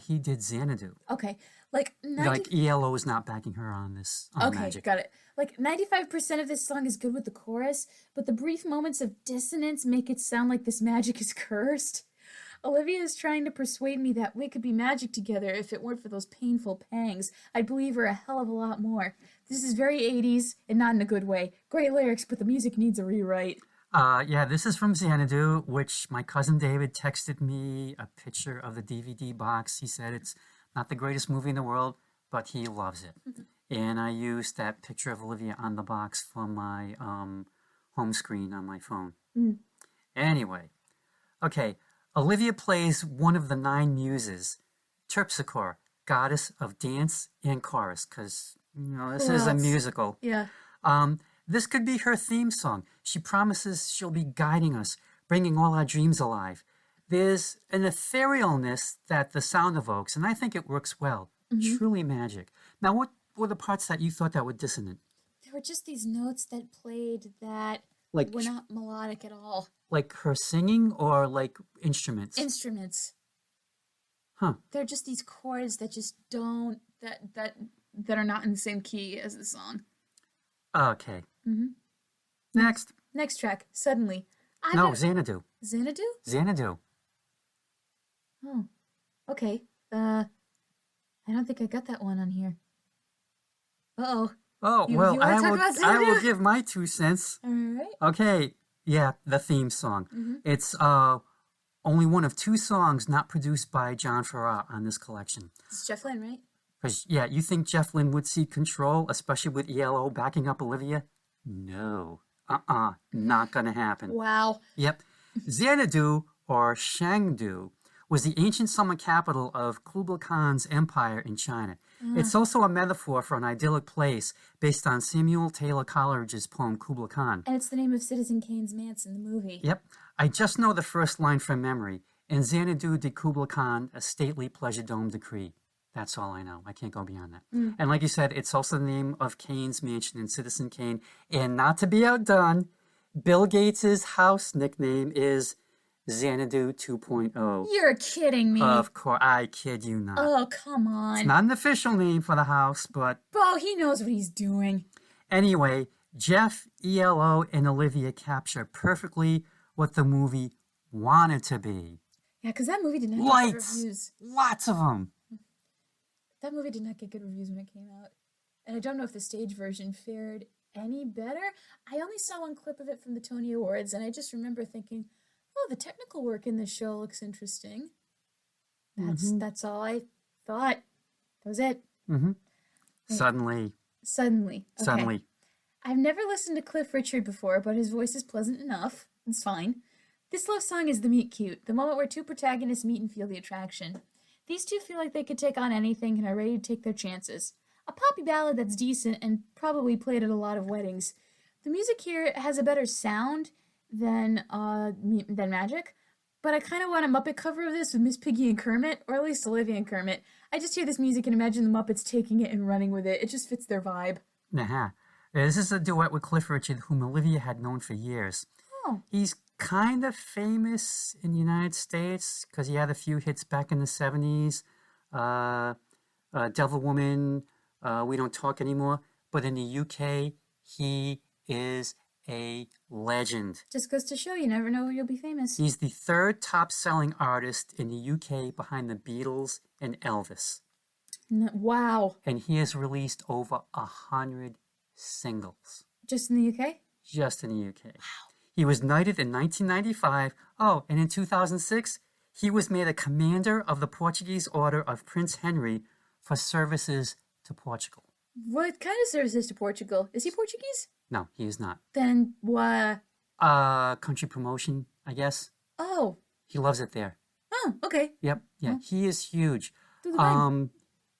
Speaker 2: He did Xanadu.
Speaker 1: Okay. Like
Speaker 2: ELO is not backing her on this on
Speaker 1: okay,
Speaker 2: Magic.
Speaker 1: got it. Like 95% of this song is good with the chorus, but the brief moments of dissonance make it sound like this magic is cursed. Olivia is trying to persuade me that we could be magic together if it weren't for those painful pangs. I'd believe her a hell of a lot more. This is very 80s and not in a good way. Great lyrics, but the music needs a rewrite.
Speaker 2: Yeah, this is from Xanadu, which my cousin David texted me a picture of the DVD box. He said it's not the greatest movie in the world, but he loves it. And I used that picture of Olivia on the box for my home screen on my phone. Anyway, okay, Olivia plays one of the 9 muses, Terpsichore, goddess of dance and chorus, because, this is a musical.
Speaker 1: Yeah.
Speaker 2: This could be her theme song. She promises she'll be guiding us, bringing all our dreams alive. There's an etherealness that the sound evokes, and I think it works well. Truly magic. Now, what were the parts that you thought that were dissonant?
Speaker 1: There were just these notes that played that were not melodic at all.
Speaker 2: Like her singing or like instruments?
Speaker 1: Instruments.
Speaker 2: Huh.
Speaker 1: They're just these chords that just don't, that are not in the same key as the song.
Speaker 2: Okay. Next.
Speaker 1: Next track, Suddenly.
Speaker 2: Xanadu.
Speaker 1: Xanadu?
Speaker 2: Xanadu.
Speaker 1: Oh, okay. I don't think I got that one on here. Uh-oh.
Speaker 2: Oh,
Speaker 1: You
Speaker 2: well,
Speaker 1: wanna talk about
Speaker 2: I will
Speaker 1: Xanadu?
Speaker 2: give my 2 cents.
Speaker 1: All right.
Speaker 2: Okay. Yeah, the theme song. It's only one of 2 songs not produced by John Farrar on this collection.
Speaker 1: It's Jeff Lynne, right?
Speaker 2: Because, yeah, you think Jeff Lynne would see Control, especially with ELO backing up Olivia? No. Not gonna happen.
Speaker 1: Wow.
Speaker 2: Yep. Xanadu, or Shangdu, was the ancient summer capital of Kublai Khan's empire in China. It's also a metaphor for an idyllic place based on Samuel Taylor Coleridge's poem Kublai Khan.
Speaker 1: And it's the name of Citizen Kane's manse in the movie.
Speaker 2: Yep. I just know the first line from memory. In Xanadu did Kublai Khan a stately pleasure dome decree. That's all I know. I can't go beyond that. And like you said, it's also the name of Kane's mansion in Citizen Kane. And not to be outdone, Bill Gates' house nickname is Xanadu 2.0.
Speaker 1: You're kidding me.
Speaker 2: Of course, I kid you not.
Speaker 1: Oh, come on.
Speaker 2: It's not an official name for the house, but...
Speaker 1: Bro, he knows what he's doing.
Speaker 2: Anyway, Jeff, ELO, and Olivia capture perfectly what the movie wanted to be.
Speaker 1: Yeah, because that movie did not get good
Speaker 2: Lights!
Speaker 1: reviews.
Speaker 2: Lots of them.
Speaker 1: That movie did not get good reviews when it came out. And I don't know if the stage version fared any better. I only saw one clip of it from the Tony Awards, and I just remember thinking, oh, the technical work in this show looks interesting. That's all I thought. That was it.
Speaker 2: Suddenly.
Speaker 1: Okay.
Speaker 2: Suddenly.
Speaker 1: I've never listened to Cliff Richard before, but his voice is pleasant enough. It's fine. This love song is the meet cute, the moment where 2 protagonists meet and feel the attraction. These 2 feel like they could take on anything and are ready to take their chances. A poppy ballad that's decent and probably played at a lot of weddings. The music here has a better sound than Magic, but I kind of want a Muppet cover of this with Miss Piggy and Kermit, or at least Olivia and Kermit. I just hear this music and imagine the Muppets taking it and running with it. It just fits their vibe.
Speaker 2: This is a duet with Cliff Richard, whom Olivia had known for years.
Speaker 1: Oh.
Speaker 2: He's kind of famous in the United States because he had a few hits back in the 70s. Devil Woman, We Don't Talk Anymore. But in the UK, he is a legend.
Speaker 1: Just goes to show you never know where you'll be famous.
Speaker 2: He's the 3rd top-selling artist in the UK behind the Beatles and Elvis.
Speaker 1: Wow.
Speaker 2: And he has released over 100 singles.
Speaker 1: Just in the UK?
Speaker 2: just in the UK. He was knighted in 1995. Oh, and in 2006, he was made a commander of the Portuguese Order of Prince Henry for services to Portugal.
Speaker 1: What kind of services to Portugal? Is he Portuguese?
Speaker 2: No, he is not.
Speaker 1: Then what?
Speaker 2: Country promotion, I guess.
Speaker 1: Oh.
Speaker 2: He loves it there.
Speaker 1: Oh, okay.
Speaker 2: Yep. Yeah,
Speaker 1: Well,
Speaker 2: he is huge.
Speaker 1: do the thing.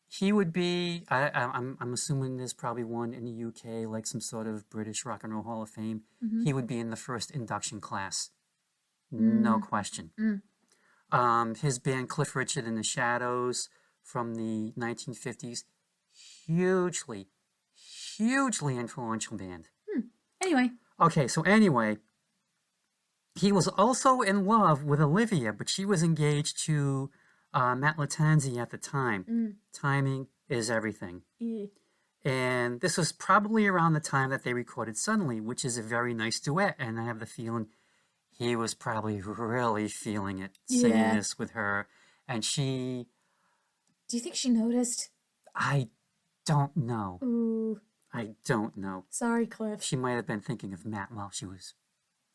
Speaker 2: He would be. I'm assuming there's probably one in the UK, like some sort of British Rock and Roll Hall of Fame. He would be in the first induction class, no question. His band Cliff Richard and the Shadows from the 1950s, hugely influential band.
Speaker 1: Anyway.
Speaker 2: Okay, so anyway, he was also in love with Olivia, but she was engaged to Matt Latanzi at the time. Timing is everything.
Speaker 1: Yeah.
Speaker 2: And this was probably around the time that they recorded Suddenly, which is a very nice duet. And I have the feeling he was probably really feeling it, singing this with her. And she...
Speaker 1: Do you think she noticed?
Speaker 2: I don't know.
Speaker 1: Ooh.
Speaker 2: I don't know.
Speaker 1: Sorry, Cliff.
Speaker 2: She might have been thinking of Matt while she was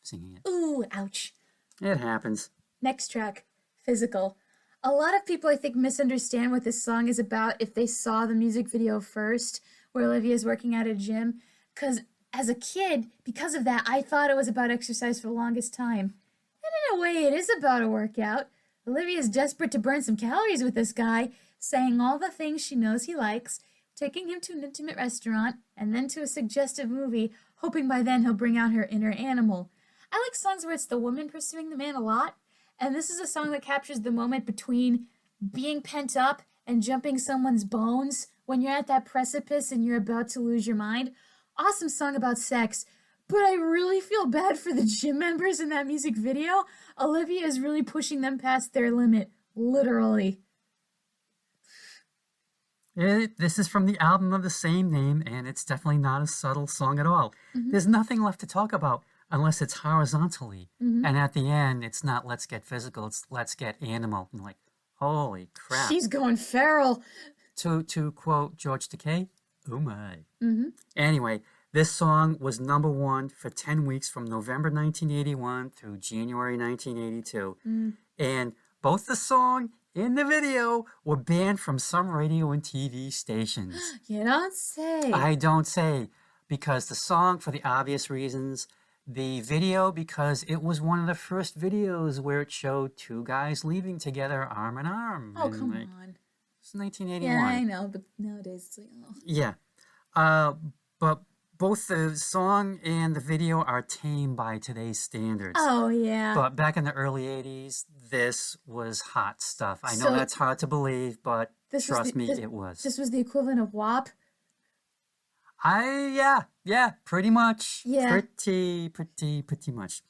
Speaker 2: singing it.
Speaker 1: Ooh, ouch.
Speaker 2: It happens.
Speaker 1: Next track, Physical. A lot of people, I think, misunderstand what this song is about if they saw the music video first, where Olivia's working at a gym. Because as a kid, because of that, I thought it was about exercise for the longest time. And in a way, it is about a workout. Olivia's desperate to burn some calories with this guy, saying all the things she knows he likes, taking him to an intimate restaurant, and then to a suggestive movie, hoping by then he'll bring out her inner animal. I like songs where it's the woman pursuing the man a lot. And this is a song that captures the moment between being pent up and jumping someone's bones when you're at that precipice and you're about to lose your mind. Awesome song about sex, but I really feel bad for the gym members in that music video. Olivia is really pushing them past their limit, literally.
Speaker 2: This is from the album of the same name, and it's definitely not a subtle song at all. There's nothing left to talk about unless it's horizontally. And at the end, it's not let's get physical, it's let's get animal. I'm like, holy crap.
Speaker 1: She's going feral.
Speaker 2: To quote George Takei, oh my. Anyway, this song was #1 for 10 weeks from November 1981 through January 1982. And both the song and the video were banned from some radio and TV stations.
Speaker 1: You don't say.
Speaker 2: I don't say, because the song, for the obvious reasons, the video, because it was one of the first videos where it showed two guys leaving together arm in arm.
Speaker 1: Oh,
Speaker 2: and
Speaker 1: come on.
Speaker 2: It's 1981.
Speaker 1: Yeah, I know, but nowadays it's like, oh.
Speaker 2: Yeah. But both the song and the video are tame by today's standards.
Speaker 1: Oh, yeah.
Speaker 2: But back in the early 80s, this was hot stuff. I know
Speaker 1: So-
Speaker 2: that's hard to believe, but trust me,
Speaker 1: this,
Speaker 2: it was.
Speaker 1: This was the equivalent of WAP.
Speaker 2: Yeah, pretty much.
Speaker 1: Yeah.
Speaker 2: Pretty much.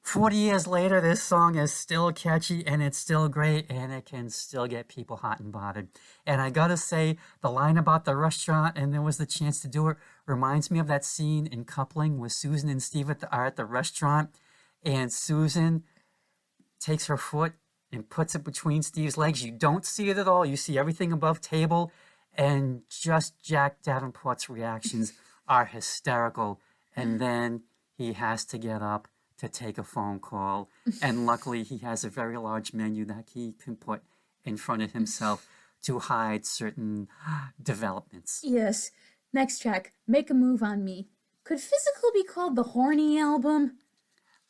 Speaker 2: 40 years later, this song is still catchy and it's still great and it can still get people hot and bothered. And I gotta say, the line about the restaurant and there was the chance to do it reminds me of that scene in Coupling where Susan and Steve are at the restaurant and Susan takes her foot and puts it between Steve's legs. You don't see it at all. You see everything above table. And just Jack Davenport's reactions are hysterical. And then he has to get up to take a phone call. And luckily, he has a very large menu that he can put in front of himself to hide certain developments.
Speaker 1: Yes. Next track, Make a Move on Me. Could Physical be called the horny album?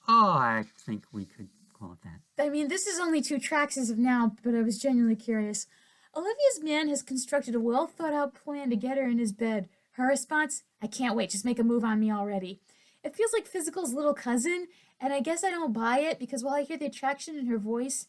Speaker 2: Oh, I think we could call it that.
Speaker 1: I mean, this is only 2 tracks as of now, but I was genuinely curious. Olivia's man has constructed a well-thought-out plan to get her in his bed. Her response, I can't wait, just make a move on me already. It feels like Physical's little cousin, and I guess I don't buy it because while I hear the attraction in her voice,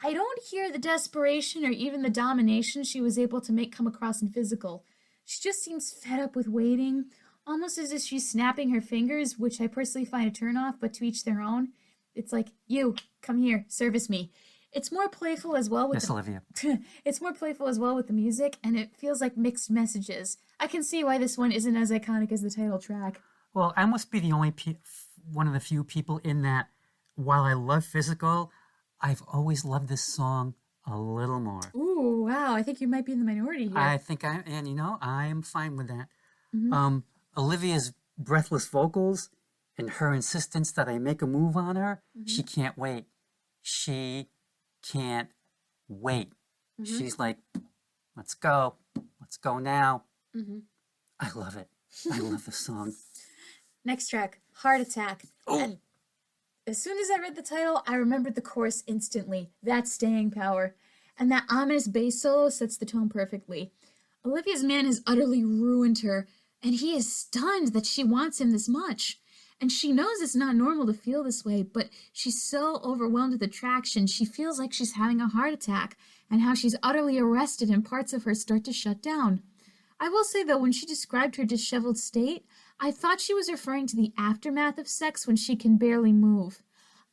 Speaker 1: I don't hear the desperation or even the domination she was able to make come across in Physical. She just seems fed up with waiting, almost as if she's snapping her fingers, which I personally find a turnoff, but to each their own. It's like, you, come here, service me. It's more playful as well with
Speaker 2: Yes, Olivia.
Speaker 1: It's more playful as well with the music, and it feels like mixed messages. I can see why this one isn't as iconic as the title track.
Speaker 2: Well, I must be the only one of the few people in that, while I love Physical, I've always loved this song a little more.
Speaker 1: Ooh, wow, I think you might be in the minority here.
Speaker 2: I think and I am fine with that. Olivia's breathless vocals and her insistence that I make a move on her, she can't wait. She can't wait. She's like, let's go. Let's go now. I love it. I love the song.
Speaker 1: Next track, Heart Attack.
Speaker 2: Oh.
Speaker 1: And as soon as I read the title, I remembered the chorus instantly. That staying power. And that ominous bass solo sets the tone perfectly. Olivia's man has utterly ruined her, and he is stunned that she wants him this much. And she knows it's not normal to feel this way, but she's so overwhelmed with attraction, she feels like she's having a heart attack, and how she's utterly arrested and parts of her start to shut down. I will say, though, when she described her disheveled state, I thought she was referring to the aftermath of sex when she can barely move.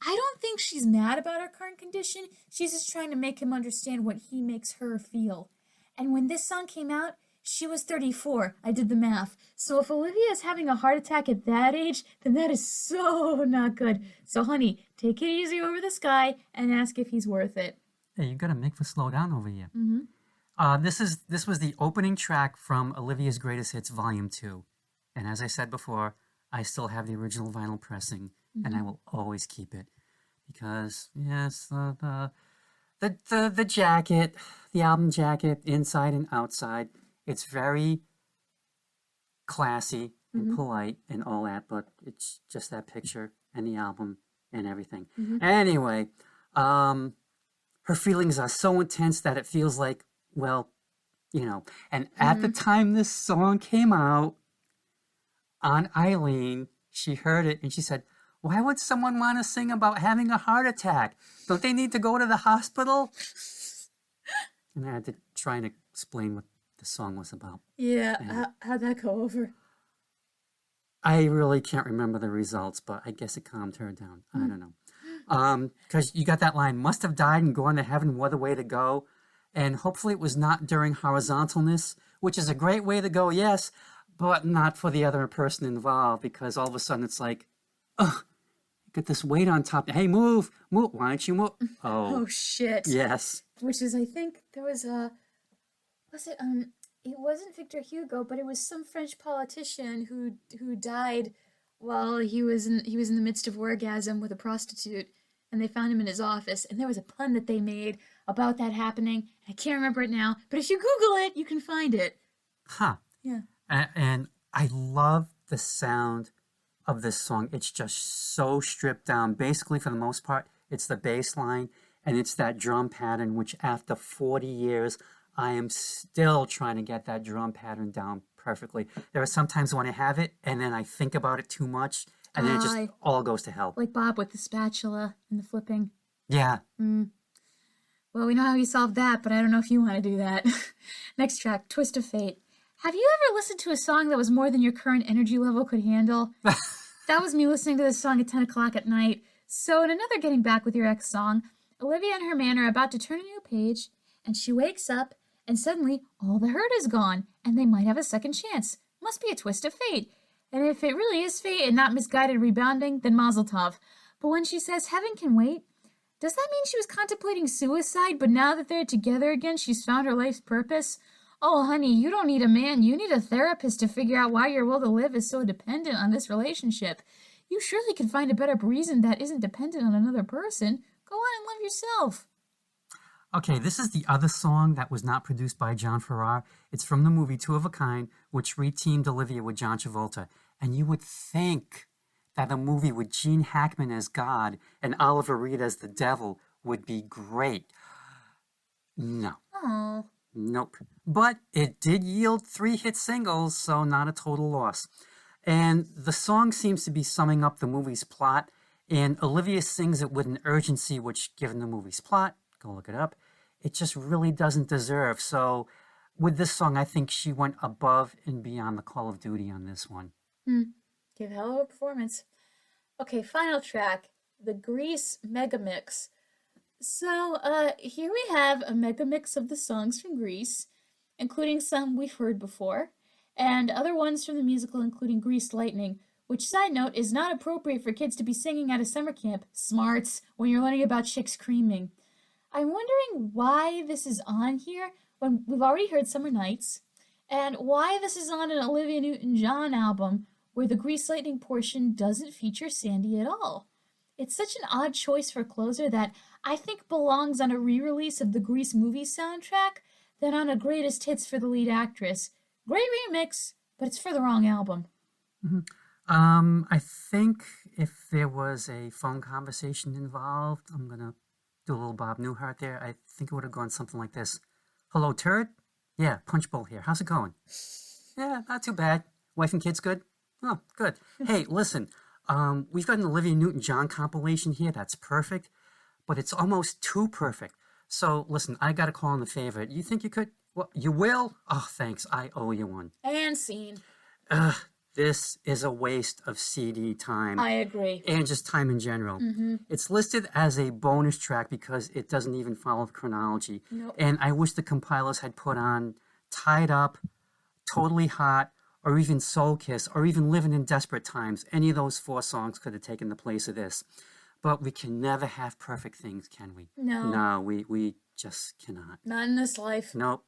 Speaker 1: I don't think she's mad about her current condition. She's just trying to make him understand what he makes her feel. And when this song came out, she was 34. I did the math. So if Olivia is having a heart attack at that age, then that is so not good. So, honey, take it easy over this guy and ask if he's worth it.
Speaker 2: Hey, you gotta make for slow down over here. This was the opening track from Olivia's Greatest Hits Volume 2. And as I said before, I still have the original vinyl pressing, and I will always keep it. Because, yes, the jacket, the album jacket, inside and outside, it's very classy and polite and all that, but it's just that picture and the album and everything. Anyway, her feelings are so intense that it feels like, well, you know, and at the time this song came out, on Eileen, she heard it and she said, why would someone want to sing about having a heart attack? Don't they need to go to the hospital? And I had to try and explain what the song was about.
Speaker 1: Yeah, how'd that go over?
Speaker 2: I really can't remember the results, but I guess it calmed her down. I don't know. Because you got that line, must have died and gone to heaven, what a way to go. And hopefully it was not during horizontalness, which is a great way to go, yes, but not for the other person involved, because all of a sudden it's like, ugh, get this weight on top. Hey, move. Why don't you move?
Speaker 1: Oh, shit.
Speaker 2: Yes.
Speaker 1: Which is, I think there was it wasn't Victor Hugo, but it was some French politician who died while he was in the midst of orgasm with a prostitute, and they found him in his office, and there was a pun that they made about that happening. I can't remember it now, but if you Google it, you can find it.
Speaker 2: Huh.
Speaker 1: Yeah.
Speaker 2: And I love the sound of this song. It's just so stripped down. Basically, for the most part, it's the bass line and it's that drum pattern, which after 40 years, I am still trying to get that drum pattern down perfectly. There are some times when I have it and then I think about it too much and then it just all goes to hell.
Speaker 1: Like Bob with the spatula and the flipping.
Speaker 2: Yeah.
Speaker 1: Well, we know how you solved that, but I don't know if you want to do that. Next track, Twist of Fate. Have you ever listened to a song that was more than your current energy level could handle? That was me listening to this song at 10 o'clock at night. So in another Getting Back with Your Ex song, Olivia and her man are about to turn a new page, and she wakes up, and suddenly all the hurt is gone, and they might have a second chance. Must be a twist of fate. And if it really is fate and not misguided rebounding, then mazel tov. But when she says heaven can wait, does that mean she was contemplating suicide, but now that they're together again, she's found her life's purpose? Oh, honey, you don't need a man. You need a therapist to figure out why your will to live is so dependent on this relationship. You surely can find a better reason that isn't dependent on another person. Go on and love yourself.
Speaker 2: Okay, this is the other song that was not produced by John Farrar. It's from the movie Two of a Kind, which reteamed Olivia with John Travolta. And you would think that a movie with Gene Hackman as God and Oliver Reed as the devil would be great. No.
Speaker 1: Oh.
Speaker 2: Nope. But it did yield 3 hit singles, so not a total loss. And the song seems to be summing up the movie's plot, and Olivia sings it with an urgency which, given the movie's plot, go look it up, it just really doesn't deserve. So with this song, I think she went above and beyond the Call of Duty on this one.
Speaker 1: Give a hell of a performance. Okay, final track, the Grease Megamix. So, here we have a mega mix of the songs from Grease, including some we've heard before, and other ones from the musical, including Grease Lightning, which, side note, is not appropriate for kids to be singing at a summer camp. Smarts, when you're learning about chicks creaming. I'm wondering why this is on here when we've already heard Summer Nights, and why this is on an Olivia Newton John album where the Grease Lightning portion doesn't feature Sandy at all. It's such an odd choice for closer that I think belongs on a re-release of the Grease movie soundtrack than on a greatest hits for the lead actress. Great remix, but it's for the wrong album.
Speaker 2: I think if there was a phone conversation involved, I'm gonna do a little Bob Newhart there. I think it would have gone something like this. Hello, turd? Yeah, Punch Bowl here. How's it going? Yeah, not too bad. Wife and kids good? Oh, good. Hey, listen, we've got an Olivia Newton John compilation here that's perfect, but it's almost too perfect. So, listen, I got to call in a favor. You think you could? Well, you will? Oh, thanks. I owe you one.
Speaker 1: And scene.
Speaker 2: This is a waste of CD time.
Speaker 1: I agree.
Speaker 2: And just time in general. It's listed as a bonus track because it doesn't even follow the chronology.
Speaker 1: Nope.
Speaker 2: And I wish the compilers had put on Tied Up, Totally Hot, or even Soul Kiss, or even Living in Desperate Times. Any of those 4 songs could have taken the place of this. But we can never have perfect things, can we?
Speaker 1: No.
Speaker 2: No, we just cannot.
Speaker 1: Not in this life.
Speaker 2: Nope.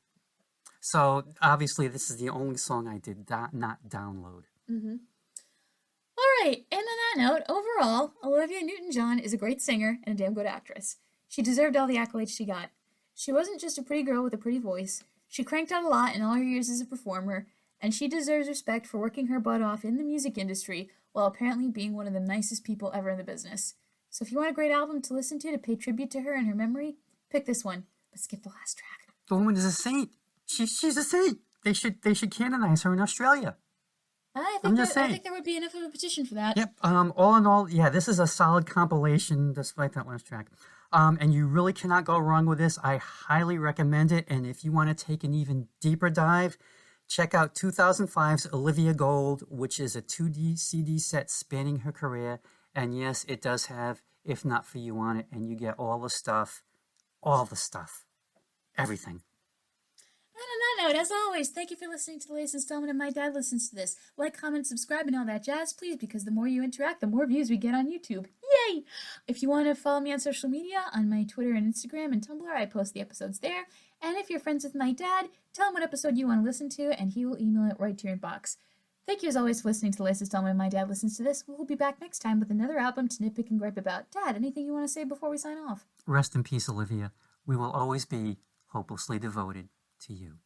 Speaker 2: So, obviously, this is the only song I did not download.
Speaker 1: All right, and on that note, overall, Olivia Newton John is a great singer and a damn good actress. She deserved all the accolades she got. She wasn't just a pretty girl with a pretty voice. She cranked out a lot in all her years as a performer, and she deserves respect for working her butt off in the music industry while apparently being one of the nicest people ever in the business. So if you want a great album to listen to pay tribute to her and her memory, pick this one, but skip the last track.
Speaker 2: The woman is a saint. She's a saint. They should canonize her in Australia.
Speaker 1: I think there would be enough of a petition for that.
Speaker 2: Yep. All in all, yeah, this is a solid compilation despite that last track. And you really cannot go wrong with this. I highly recommend it. And if you want to take an even deeper dive, check out 2005's Olivia Gold, which is a 2D CD set spanning her career. And yes, it does have If Not For You on it. And you get all the stuff. Everything.
Speaker 1: And on that note, as always, thank you for listening to the latest installment of My Dad Listens to This. Like, comment, subscribe, and all that jazz, please, because the more you interact, the more views we get on YouTube. Yay! If you want to follow me on social media, on my Twitter and Instagram and Tumblr, I post the episodes there. And if you're friends with my dad, tell him what episode you want to listen to, and he will email it right to your inbox. Thank you as always for listening to the latest installment of My Dad Listens to This. We'll be back next time with another album to nitpick and gripe about. Dad, anything you want to say before we sign off?
Speaker 2: Rest in peace, Olivia. We will always be hopelessly devoted to you.